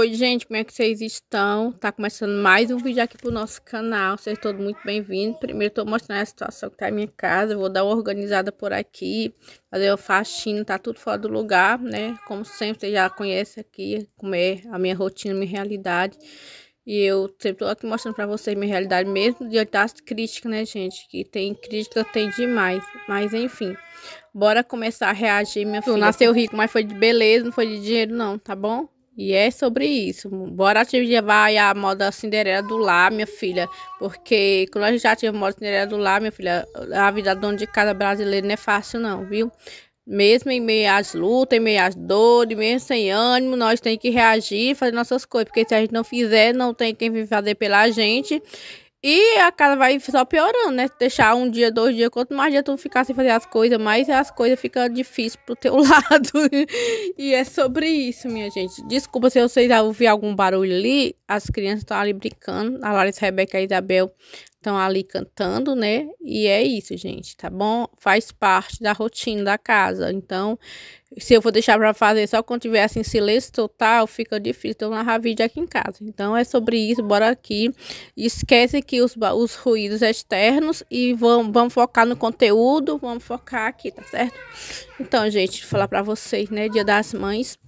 Oi, gente, como é que vocês estão? Tá começando mais um vídeo aqui pro nosso canal. Vocês todos muito bem-vindos. Primeiro, tô mostrando a situação que tá em minha casa. Eu vou dar uma organizada por aqui, fazer uma faxina, tá tudo fora do lugar, né? Como sempre, vocês já conhecem aqui como é a minha rotina, minha realidade. E eu sempre tô aqui mostrando pra vocês minha realidade, mesmo diante das críticas, né, gente? Que tem crítica, tem demais. Mas, enfim, bora começar a reagir, minha filha. Tu nasceu rico, mas foi de beleza, não foi de dinheiro, não, tá bom? E é sobre isso. Bora te levar a moda Cinderela do lar, minha filha. Porque quando a gente já tive a moda Cinderela do lar, minha filha, a vida dona de casa brasileira não é fácil, não, viu? Mesmo em meio às lutas, em meio às dores, mesmo sem ânimo, nós temos que reagir e fazer nossas coisas. Porque se a gente não fizer, não tem quem vir fazer pela gente. E a casa vai só piorando, né? Deixar um dia, 2 dias, quanto mais dia tu ficar sem fazer as coisas, mais as coisas ficam difíceis pro teu lado. E é sobre isso, minha gente. Desculpa se vocês já ouviram algum barulho ali. As crianças estão ali brincando. A Larissa, a Rebeca e a Isabel estão ali cantando, né? E é isso, gente, tá bom? Faz parte da rotina da casa. Então, se eu for deixar pra fazer só quando tiver assim silêncio total, fica difícil. Então, narrar vídeo aqui em casa. Então, é sobre isso. Bora aqui. Esquece aqui os ruídos externos e vamos focar no conteúdo. Vamos focar aqui, tá certo? Então, gente, vou falar pra vocês, né? Dia das Mães.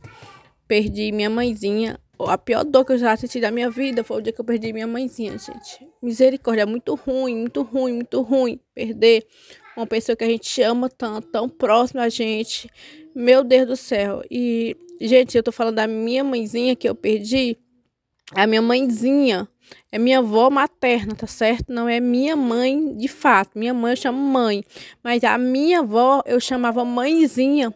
Perdi minha mãezinha. A pior dor que eu já assisti da minha vida foi o dia que eu perdi minha mãezinha, gente. Misericórdia, é muito ruim, muito ruim, muito ruim perder uma pessoa que a gente ama tanto, tão próxima a gente. Meu Deus do céu. E, gente, eu tô falando da minha mãezinha que eu perdi. A minha mãezinha é minha avó materna, tá certo? Não é minha mãe de fato. Minha mãe eu chamo mãe. Mas a minha avó eu chamava mãezinha.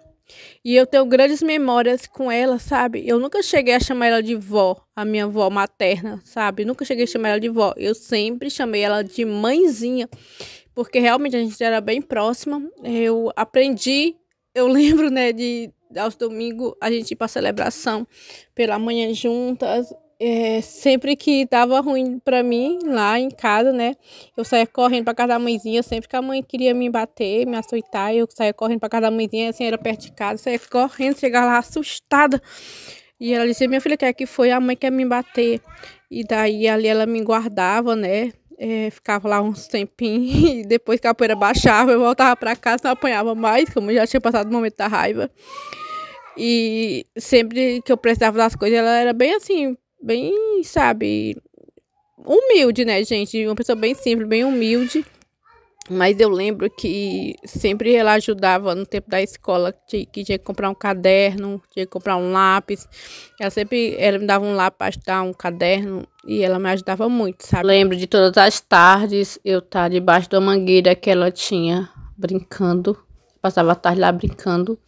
E eu tenho grandes memórias com ela, sabe? Eu nunca cheguei a chamar ela de vó, a minha avó materna, sabe? Nunca cheguei a chamar ela de vó. Eu sempre chamei ela de mãezinha, porque realmente a gente era bem próxima. Eu aprendi, eu lembro, né, de aos domingos a gente ir pra celebração pela manhã juntas. Sempre que dava ruim pra mim lá em casa, né? Eu saía correndo pra casa da mãezinha. Sempre que a mãe queria me bater, me açoitar, eu saía correndo pra casa da mãezinha, assim, era perto de casa. Saía correndo, chegava lá assustada. E ela dizia: minha filha, quer que foi? A mãe quer me bater. E daí ali ela me guardava, né? Ficava lá uns tempinhos. E depois que a poeira baixava, eu voltava pra casa, não apanhava mais, como já tinha passado o momento da raiva. E sempre que eu precisava das coisas, ela era bem assim, bem, sabe, humilde, né, gente? Uma pessoa bem simples, bem humilde. Mas eu lembro que sempre ela ajudava no tempo da escola, que tinha que comprar um caderno, tinha que comprar um lápis. Ela me dava um lápis para estudar, um caderno, e ela me ajudava muito, sabe? Lembro de todas as tardes eu estar debaixo da mangueira que ela tinha, brincando. Passava a tarde lá brincando.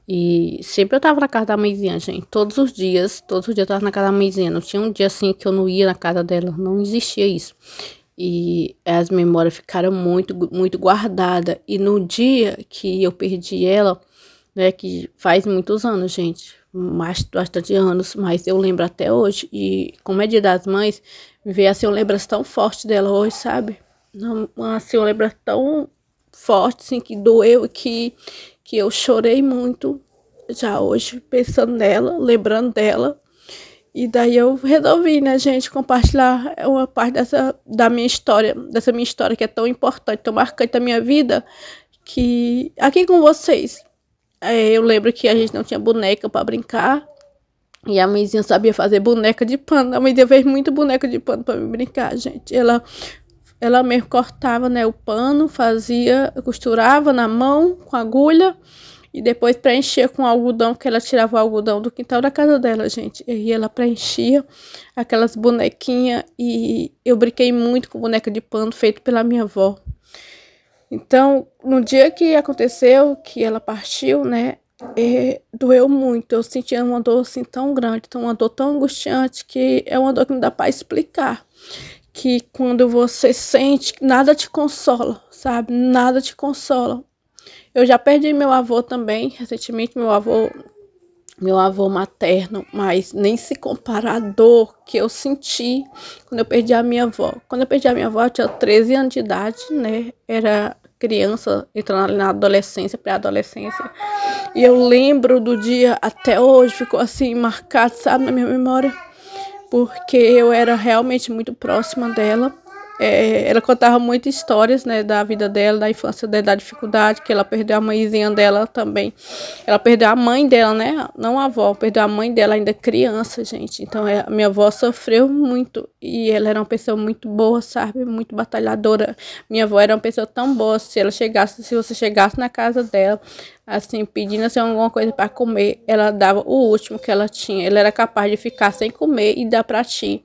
E sempre eu tava na casa da mãezinha, gente. Todos os dias eu tava na casa da mãezinha. Não tinha um dia assim que eu não ia na casa dela. Não existia isso. E as memórias ficaram muito, muito guardadas. E no dia que eu perdi ela, né, que faz muitos anos, gente, bastante anos, mas eu lembro até hoje. E como é Dia das Mães, me veio assim uma lembrança tão forte dela hoje, sabe? Assim, uma lembrança tão forte, assim, que doeu, que eu chorei muito já hoje, pensando nela, lembrando dela. E daí eu resolvi, né, gente, compartilhar uma parte dessa minha história que é tão importante, tão marcante da minha vida, que aqui com vocês. Eu lembro que a gente não tinha boneca para brincar, e a mãezinha sabia fazer boneca de pano. A mãezinha fez muito boneca de pano para me brincar, gente. Ela mesmo cortava, né, o pano, costurava na mão com agulha e depois preenchia com algodão, que ela tirava o algodão do quintal da casa dela, gente. E ela preenchia aquelas bonequinhas e eu brinquei muito com boneca de pano feito pela minha avó. Então, no dia que aconteceu, que ela partiu, né, doeu muito. Eu sentia uma dor assim tão grande, uma dor tão angustiante, que é uma dor que não dá para explicar. Que quando você sente, nada te consola, sabe? Nada te consola. Eu já perdi meu avô também, recentemente, meu avô materno, mas nem se compara a dor que eu senti quando eu perdi a minha avó. Quando eu perdi a minha avó, eu tinha 13 anos de idade, né? Era criança, entrando ali na adolescência, pré-adolescência. E eu lembro do dia até hoje, ficou assim marcado, sabe, na minha memória, porque eu era realmente muito próxima dela. Ela contava muitas histórias, né, da vida dela, da infância dela, da dificuldade, que ela perdeu a mãezinha dela também. Ela perdeu a mãe dela, né, não a avó, perdeu a mãe dela ainda criança, gente. Então, a minha avó sofreu muito e ela era uma pessoa muito boa, sabe, muito batalhadora. Minha avó era uma pessoa tão boa, se você chegasse na casa dela, assim, pedindo assim, alguma coisa para comer, ela dava o último que ela tinha. Ela era capaz de ficar sem comer e dar para ti.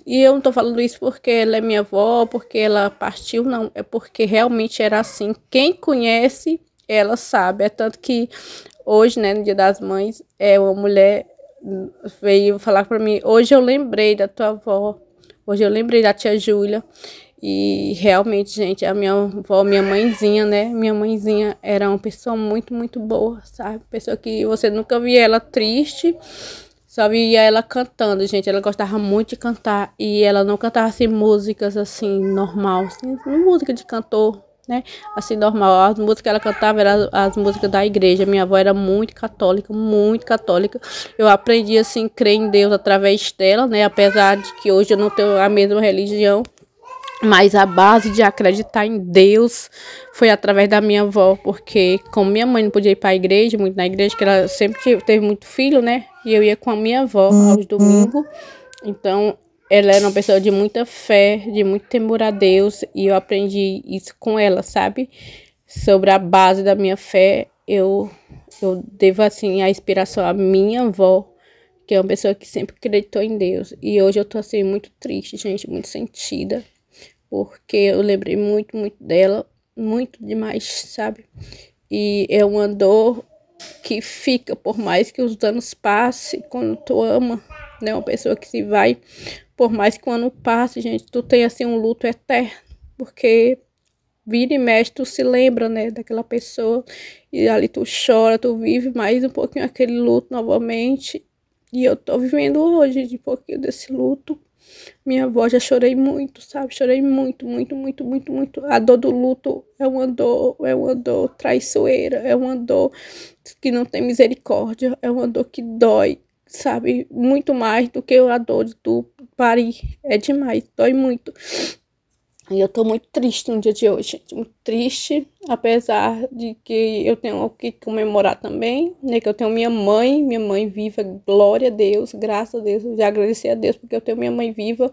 E eu não tô falando isso porque ela é minha avó, porque ela partiu, não. É porque realmente era assim. Quem conhece, ela sabe. É tanto que hoje, né, no Dia das Mães, uma mulher veio falar pra mim, hoje eu lembrei da tua avó. Hoje eu lembrei da tia Júlia. E realmente, gente, a minha avó, minha mãezinha, né? Minha mãezinha era uma pessoa muito, muito boa, sabe? Pessoa que você nunca via ela triste. Só via ela cantando, gente. Ela gostava muito de cantar. E ela não cantava assim músicas assim, normal. Assim, música de cantor, né? Assim, normal. As músicas que ela cantava eram as músicas da igreja. Minha avó era muito católica, muito católica. Eu aprendi assim, crer em Deus através dela, né? Apesar de que hoje eu não tenho a mesma religião. Mas a base de acreditar em Deus foi através da minha avó, porque como minha mãe não podia ir para a igreja, muito na igreja, que ela sempre teve muito filho, né? E eu ia com a minha avó aos domingos. Então, ela era uma pessoa de muita fé, de muito temor a Deus, e eu aprendi isso com ela, sabe? Sobre a base da minha fé, eu devo, assim, a inspiração à minha avó, que é uma pessoa que sempre acreditou em Deus. E hoje eu tô, assim, muito triste, gente, muito sentida, porque eu lembrei muito, muito dela, muito demais, sabe? E é uma dor que fica, por mais que os anos passem, quando tu ama, né? Uma pessoa que se vai, por mais que o ano passe, gente, tu tem, assim, um luto eterno, porque vira e mexe, tu se lembra, né, daquela pessoa, e ali tu chora, tu vive mais um pouquinho aquele luto novamente, e eu tô vivendo hoje de um pouquinho desse luto. Minha avó, já chorei muito, sabe? Chorei muito, muito, muito, muito, muito. A dor do luto é uma dor traiçoeira, é uma dor que não tem misericórdia, é uma dor que dói, sabe? Muito mais do que a dor de tu parir. É demais, dói muito. E eu tô muito triste no dia de hoje, gente. Muito triste, apesar de que eu tenho o que comemorar também, né? Que eu tenho minha mãe viva, glória a Deus, graças a Deus. Eu já agradeci a Deus porque eu tenho minha mãe viva.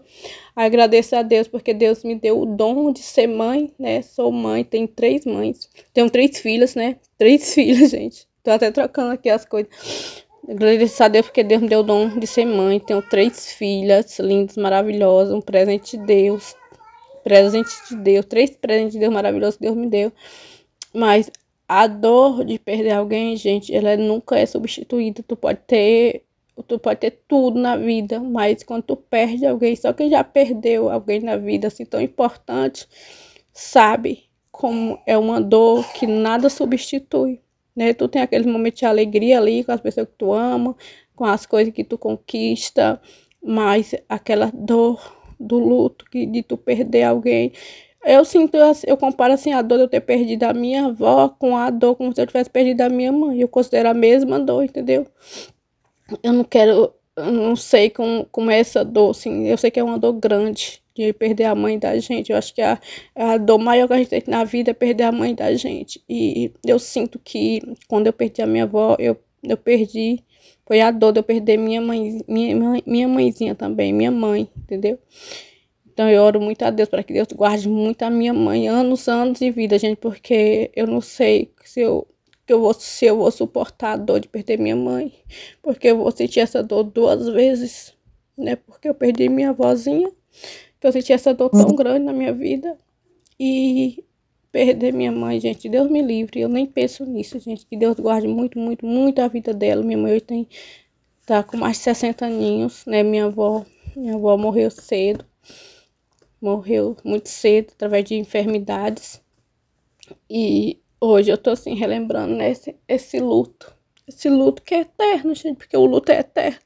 Agradeço a Deus porque Deus me deu o dom de ser mãe, né? Sou mãe, tenho 3 mães. Tenho 3 filhas, né? 3 filhas, gente. Tô até trocando aqui as coisas. Agradeço a Deus porque Deus me deu o dom de ser mãe. Tenho 3 filhas lindas, maravilhosas, um presente de Deus. Presente de Deus, 3 presentes de Deus maravilhosos que Deus me deu. Mas a dor de perder alguém, gente, ela nunca é substituída. Tu pode ter tudo na vida, mas quando tu perde alguém, só quem já perdeu alguém na vida assim tão importante, sabe como é uma dor que nada substitui, né? Tu tem aquele momento de alegria ali com as pessoas que tu ama, com as coisas que tu conquista, mas aquela dor do luto, de tu perder alguém. Eu sinto, eu comparo assim a dor de eu ter perdido a minha avó com a dor como se eu tivesse perdido a minha mãe. Eu considero a mesma dor, entendeu? Eu não sei como é essa dor, assim. Eu sei que é uma dor grande de perder a mãe da gente. Eu acho que a dor maior que a gente tem na vida é perder a mãe da gente. E eu sinto que quando eu perdi a minha avó, eu perdi. Foi a dor de eu perder minha mãezinha também, minha mãe, entendeu? Então eu oro muito a Deus para que Deus guarde muito a minha mãe, anos de vida, gente, porque eu não sei se eu vou suportar a dor de perder minha mãe, porque eu vou sentir essa dor 2 vezes, né? Porque eu perdi minha avózinha, que eu senti essa dor tão grande na minha vida, e perder minha mãe, gente, Deus me livre, eu nem penso nisso, gente, que Deus guarde muito, muito, muito a vida dela. Minha mãe hoje tá com mais de 60 aninhos, né? Minha avó morreu cedo, morreu muito cedo, através de enfermidades, e hoje eu tô assim, relembrando, né, esse luto, esse luto que é eterno, gente, porque o luto é eterno.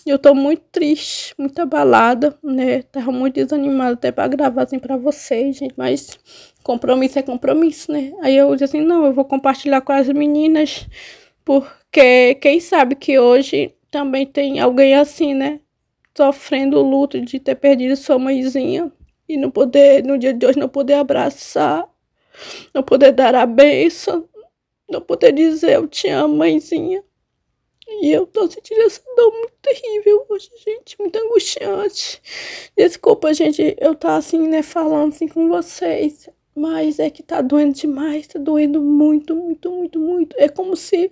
Eu tô muito triste, muito abalada, né? Tava muito desanimada até pra gravar assim pra vocês, gente, mas compromisso é compromisso, né? Aí eu disse assim, não, eu vou compartilhar com as meninas, porque quem sabe que hoje também tem alguém assim, né? Sofrendo o luto de ter perdido sua mãezinha e não poder, no dia de hoje, não poder abraçar, não poder dar a bênção, não poder dizer eu te amo, mãezinha. E eu tô sentindo essa dor muito terrível hoje, gente, muito angustiante. Desculpa, gente, eu tá assim, né, falando assim com vocês, mas é que tá doendo demais, tá doendo muito, muito, muito, muito. É como se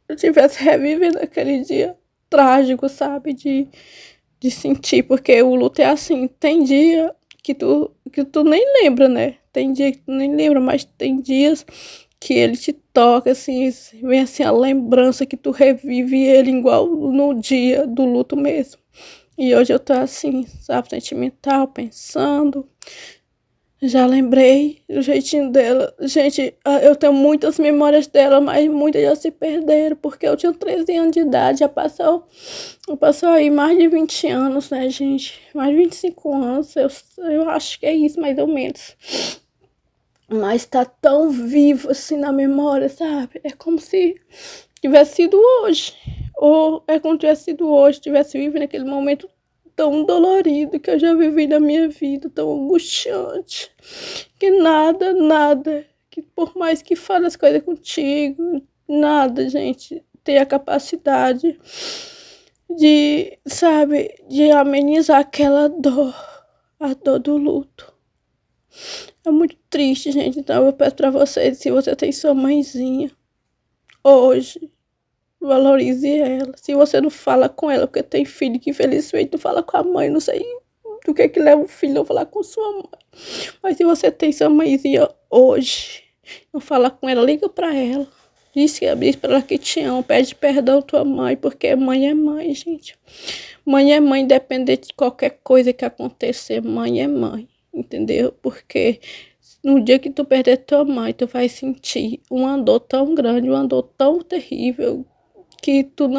eu estivesse revivendo aquele dia trágico, sabe, de sentir, porque o luto é assim, tem dia que tu nem lembra, né? Tem dia que tu nem lembra, mas tem dias que ele te toca, assim, vem assim a lembrança que tu revive ele igual no dia do luto mesmo. E hoje eu tô assim, sabe, sentimental, pensando. Já lembrei do jeitinho dela. Gente, eu tenho muitas memórias dela, mas muitas já se perderam, porque eu tinha 13 anos de idade, já passou aí mais de 20 anos, né, gente? Mais de 25 anos, eu acho que é isso, mais ou menos. Mas tá tão vivo assim na memória, sabe? É como se tivesse sido hoje. Ou é como se tivesse sido hoje, tivesse vivido naquele momento tão dolorido que eu já vivi na minha vida, tão angustiante. Que nada, que por mais que fale as coisas contigo, nada, gente, tem a capacidade de, sabe, de amenizar aquela dor, a dor do luto. É muito triste, gente. Então eu peço pra vocês, se você tem sua mãezinha hoje, valorize ela. Se você não fala com ela, porque tem filho que infelizmente não fala com a mãe, não sei do que leva o filho a não falar com sua mãe. Mas se você tem sua mãezinha hoje, não fala com ela, liga pra ela. Diz pra ela que te ama, pede perdão à tua mãe, porque mãe é mãe, gente. Mãe é mãe, independente de qualquer coisa que acontecer, mãe é mãe. Entendeu? Porque no dia que tu perder tua mãe, tu vai sentir uma dor tão grande, uma dor tão terrível, que tu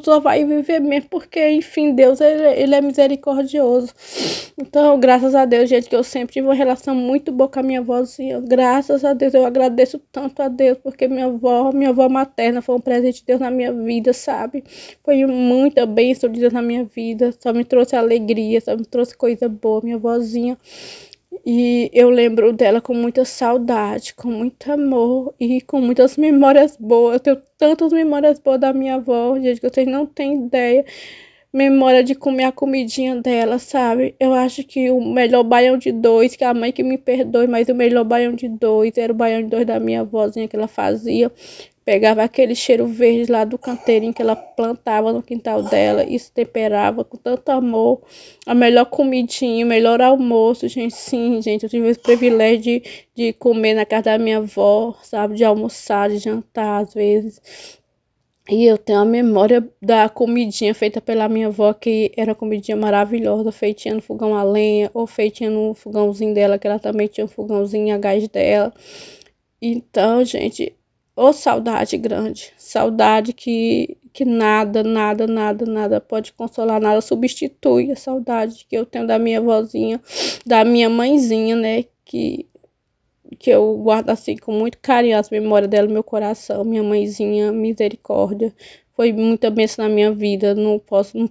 só vai viver mesmo, porque, enfim, Deus, ele é misericordioso. Então, graças a Deus, gente, que eu sempre tive uma relação muito boa com a minha avózinha. Graças a Deus, eu agradeço tanto a Deus, porque minha avó materna foi um presente de Deus na minha vida, sabe? Foi muita bênção de Deus na minha vida, só me trouxe alegria, só me trouxe coisa boa, minha avózinha. E eu lembro dela com muita saudade, com muito amor e com muitas memórias boas. Eu tenho tantas memórias boas da minha avó, gente, que vocês não têm ideia. Memória de comer a comidinha dela, sabe? Eu acho que o melhor baião de dois, que a mãe que me perdoe, mas o melhor baião de dois era o baião de dois da minha avózinha que ela fazia. Pegava aquele cheiro verde lá do canteirinho que ela plantava no quintal dela e se temperava com tanto amor. A melhor comidinha, o melhor almoço, gente. Sim, gente, eu tive esse privilégio de comer na casa da minha avó, sabe? De almoçar, de jantar, às vezes. E eu tenho a memória da comidinha feita pela minha avó, que era uma comidinha maravilhosa, feitinha no fogão a lenha, ou feitinha no fogãozinho dela, que ela também tinha um fogãozinho a gás dela. Então, gente... Ô, saudade grande, saudade que nada pode consolar, nada substitui a saudade que eu tenho da minha vozinha, da minha mãezinha, né, que eu guardo assim com muito carinho as memórias dela no meu coração. Minha mãezinha, misericórdia, foi muita bênção na minha vida, não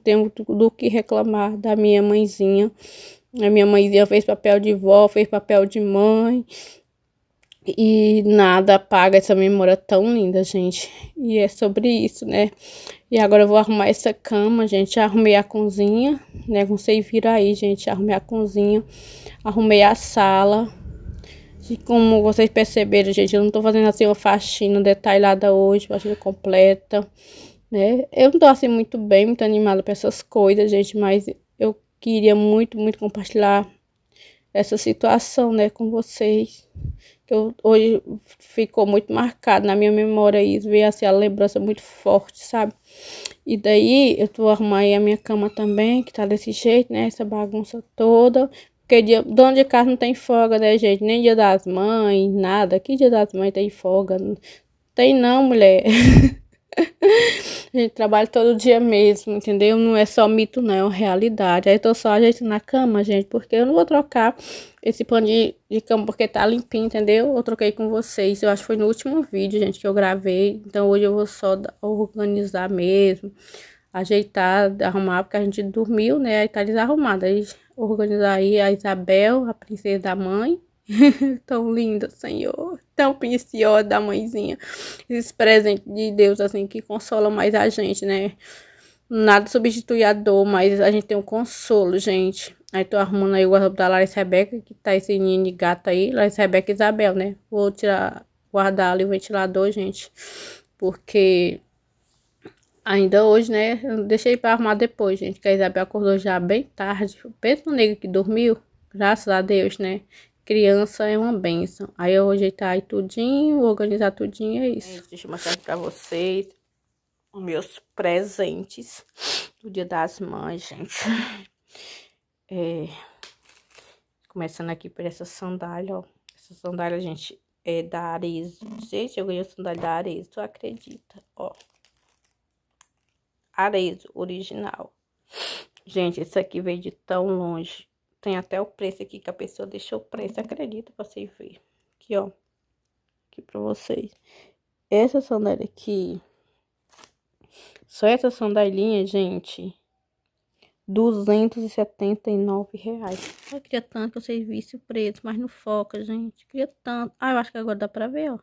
tenho do que reclamar da minha mãezinha. A minha mãezinha fez papel de vó, fez papel de mãe. E nada apaga essa memória tão linda, gente. E é sobre isso, né? E agora eu vou arrumar essa cama, gente. Arrumei a cozinha, né? Não sei vir aí, gente. Arrumei a cozinha. Arrumei a sala. E como vocês perceberam, gente, eu não tô fazendo assim uma faxina detalhada hoje, faxina completa, né? Eu não tô assim muito bem, muito animada pra essas coisas, gente. Mas eu queria muito compartilhar essa situação, né, com vocês. Que hoje ficou muito marcado na minha memória isso, veio assim a lembrança muito forte, sabe? E daí eu tô arrumando a minha cama também, que tá desse jeito, né? Essa bagunça toda, porque Porque dono de casa não tem folga, né, gente? Nem dia das mães, nada. Que dia das mães tem folga? Não tem não, mulher. A gente trabalha todo dia mesmo, entendeu? Não é só mito, não, é uma realidade. Aí eu tô só ajeitando a cama, gente, porque eu não vou trocar esse pano de cama porque tá limpinho, entendeu? Eu troquei com vocês. Eu acho que foi no último vídeo, gente, que eu gravei. Então hoje eu vou só organizar mesmo, ajeitar, arrumar, porque a gente dormiu, né? Aí tá desarrumado. Aí organizar aí a Isabel, a princesa da mãe. Tão linda, Senhor. Tão preciosa da mãezinha. Esses presentes de Deus, assim, que consolam mais a gente, né? Nada substitui a dor, mas a gente tem um consolo, gente. Aí tô arrumando aí o guarda-roupa da Larissa Rebeca, que tá esse ninho de gato aí. Larissa Rebeca e Isabel, né? Vou tirar, guardar ali o ventilador, gente. Porque ainda hoje, né? Eu deixei pra arrumar depois, gente. Que a Isabel acordou já bem tarde. Pensa no nega que dormiu. Graças a Deus, né? Criança é uma bênção. Aí eu vou ajeitar aí tudinho, organizar tudinho, é isso. Deixa eu mostrar aqui pra vocês os meus presentes do Dia das Mães, gente. Começando aqui por essa sandália, ó. Essa sandália, gente, é da Arezzo. Gente, eu ganhei a sandália da Arezzo, tu acredita? Ó. Arezzo, original. Gente, esse aqui veio de tão longe. Tem até o preço aqui que a pessoa deixou o preço, acredita, pra vocês verem. Aqui, ó. Aqui pra vocês. Essa sandália aqui, só essa sandalinha, gente, R$ 279. Eu queria tanto que vocês vissem o preço, mas não foca, gente. Queria tanto. Ah, eu acho que agora dá pra ver, ó.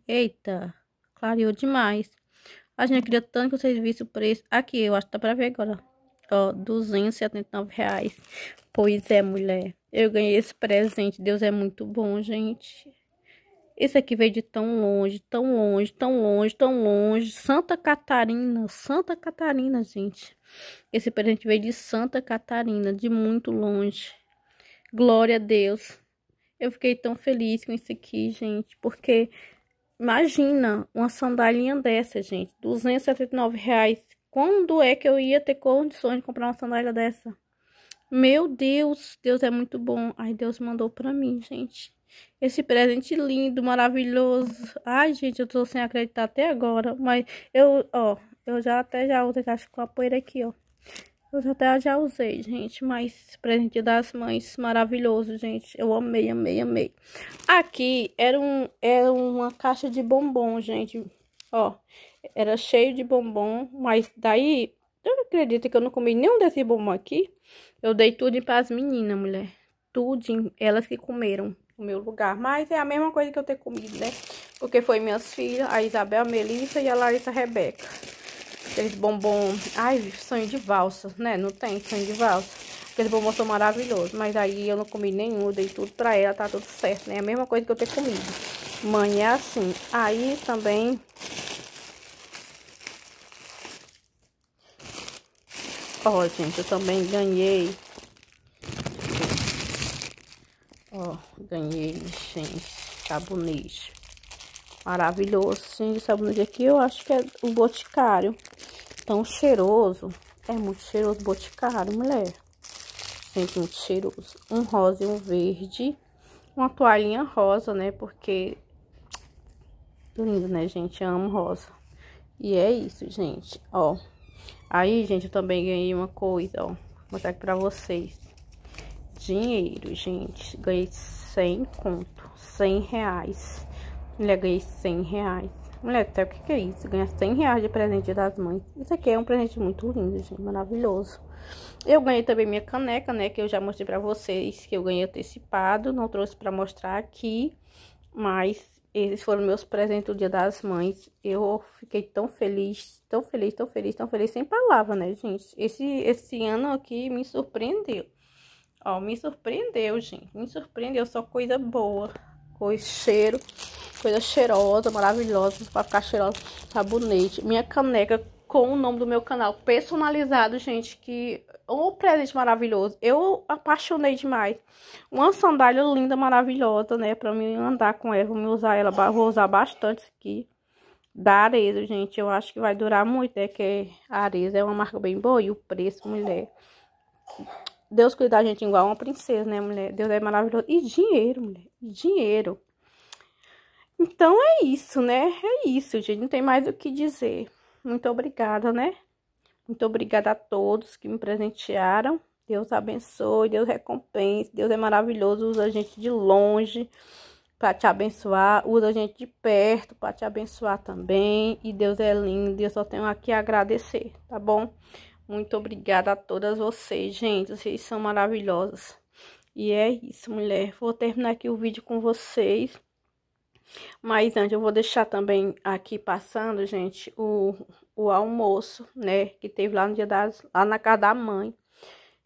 Eita, clareou demais. A gente queria tanto que vocês vissem o preço. Aqui, eu acho que dá pra ver agora. Ó, R$ 279. Pois é, mulher. Eu ganhei esse presente. Deus é muito bom, gente. Esse aqui veio de tão longe, tão longe, tão longe, tão longe. Santa Catarina, gente. Esse presente veio de Santa Catarina, de muito longe. Glória a Deus. Eu fiquei tão feliz com isso aqui, gente, porque imagina uma sandalinha dessa, gente. R$ 279. Quando é que eu ia ter condições de comprar uma sandália dessa? Meu Deus, Deus é muito bom. Ai, Deus mandou pra mim, gente. Esse presente lindo, maravilhoso. Ai, gente, eu tô sem acreditar até agora. Mas eu já usei, acho que com a poeira aqui, ó. Eu até já usei, gente. Mas presente das mães, maravilhoso, gente. Eu amei, amei, amei. Aqui era uma caixa de bombom, gente. Ó, era cheio de bombom. Mas daí, eu não acredito que eu não comi nenhum desses bombom aqui. Eu dei tudo para as meninas, mulher. Tudo, elas que comeram no meu lugar. Mas é a mesma coisa que eu ter comido, né? Porque foi minhas filhas, a Isabel, a Melissa e a Larissa Rebeca. Aqueles bombom... Ai, sonho de valsa, né? Não tem sonho de valsa. Aqueles bombom são maravilhosos. Mas aí eu não comi nenhum, eu dei tudo pra ela, tá tudo certo, né? É a mesma coisa que eu ter comido. Mãe é assim. Aí também... Ó, gente, eu também ganhei... Ó, ganhei, gente, sabonete. Maravilhoso, gente, sabonete aqui eu acho que é o Boticário. Tão cheiroso. É muito cheiroso o Boticário, mulher. Gente, muito cheiroso. Um rosa e um verde. Uma toalhinha rosa, né, porque... Lindo, né, gente? Eu amo rosa. E é isso, gente, ó. Aí, gente, eu também ganhei uma coisa, ó. Vou mostrar aqui pra vocês. Dinheiro, gente. Ganhei 100 conto. R$ 100. Mulher, ganhei R$ 100. Mulher, sabe o que é isso? Ganhar R$ 100 de presente das mães. Isso aqui é um presente muito lindo, gente. Maravilhoso. Eu ganhei também minha caneca, né? Que eu já mostrei pra vocês. Que eu ganhei antecipado. Não trouxe pra mostrar aqui. Mas esses foram meus presentes do Dia das Mães. Eu fiquei tão feliz. Tão feliz, tão feliz, tão feliz. Sem palavras, né, gente? Esse ano aqui me surpreendeu. Ó, me surpreendeu, gente. Me surpreendeu. Só coisa boa. Coisa cheirosa, maravilhosa. Pra ficar cheirosa. Sabonete. Minha caneca com o nome do meu canal. Personalizado, gente. Que... Um presente maravilhoso. Eu apaixonei demais. Uma sandália linda, maravilhosa, né? Pra mim andar com ela. Vou usar bastante isso aqui. Da Arezzo, gente. Eu acho que vai durar muito, né? Que a Arezzo é uma marca bem boa. E o preço, mulher... Deus cuida da gente igual uma princesa, né, mulher? Deus é maravilhoso. E dinheiro, mulher. E dinheiro. Então é isso, né? É isso, gente. Não tem mais o que dizer. Muito obrigada, né? Muito obrigada a todos que me presentearam. Deus abençoe, Deus recompense. Deus é maravilhoso. Usa a gente de longe para te abençoar. Usa a gente de perto para te abençoar também. E Deus é lindo. Eu só tenho aqui a agradecer, tá bom? Muito obrigada a todas vocês, gente. Vocês são maravilhosas. E é isso, mulher. Vou terminar aqui o vídeo com vocês. Mas antes eu vou deixar também aqui passando, gente, o almoço, né? Que teve lá no dia lá na casa da mãe.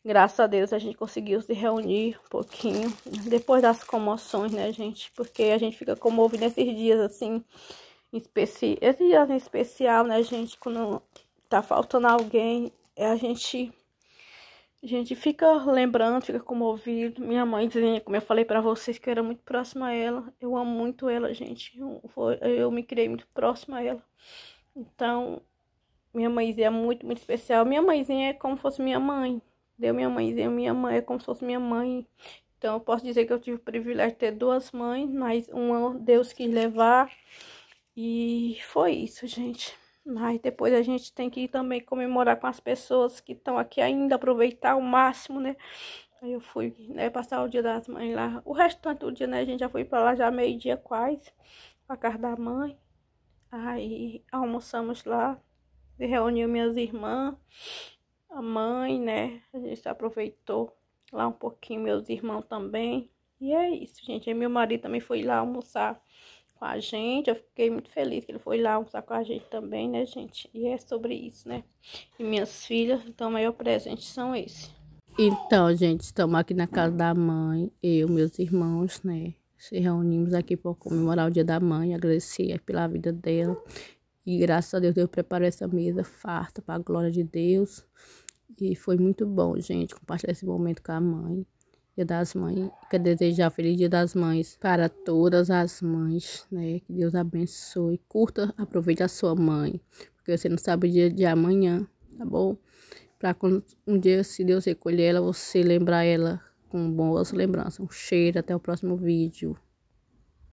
Graças a Deus a gente conseguiu se reunir um pouquinho. Depois das comoções, né, gente? Porque a gente fica comovido nesses dias assim, esses dias em especial, né, gente? Quando tá faltando alguém, a gente fica lembrando, fica comovido. Minha mãezinha, como eu falei pra vocês, que eu era muito próxima a ela. Eu amo muito ela, gente. Eu me criei muito próxima a ela. Então, minha mãezinha é muito, muito especial. Minha mãezinha é como se fosse minha mãe. Deu minha mãezinha, minha mãe é como se fosse minha mãe. Então, eu posso dizer que eu tive o privilégio de ter duas mães, mas uma Deus quis levar. E foi isso, gente. Mas depois a gente tem que ir também comemorar com as pessoas que estão aqui ainda, aproveitar o máximo, né? Aí eu fui, né, passar o dia das mães lá. O restante do dia, né, a gente já foi pra lá, já meio-dia quase, pra casa da mãe. Aí almoçamos lá, e reuniu minhas irmãs, a mãe, né? A gente aproveitou lá um pouquinho, meus irmãos também. E é isso, gente. Aí meu marido também foi lá almoçar com a gente. Eu fiquei muito feliz que ele foi lá almoçar com a gente também, né, gente? E é sobre isso, né? E minhas filhas, então, o maior presente são esses. Então, gente, estamos aqui na casa da mãe, eu, meus irmãos, né? Se reunimos aqui para comemorar o dia da mãe, agradecer pela vida dela. E graças a Deus, Deus preparou essa mesa farta para a glória de Deus. E foi muito bom, gente, compartilhar esse momento com a mãe. Dia das Mães. Quero desejar feliz Dia das Mães para todas as mães, né? Que Deus abençoe. Curta, aproveite a sua mãe, porque você não sabe o dia de amanhã, tá bom? Para quando um dia, se Deus recolher ela, você lembrar ela com boas lembranças. Um cheiro, até o próximo vídeo.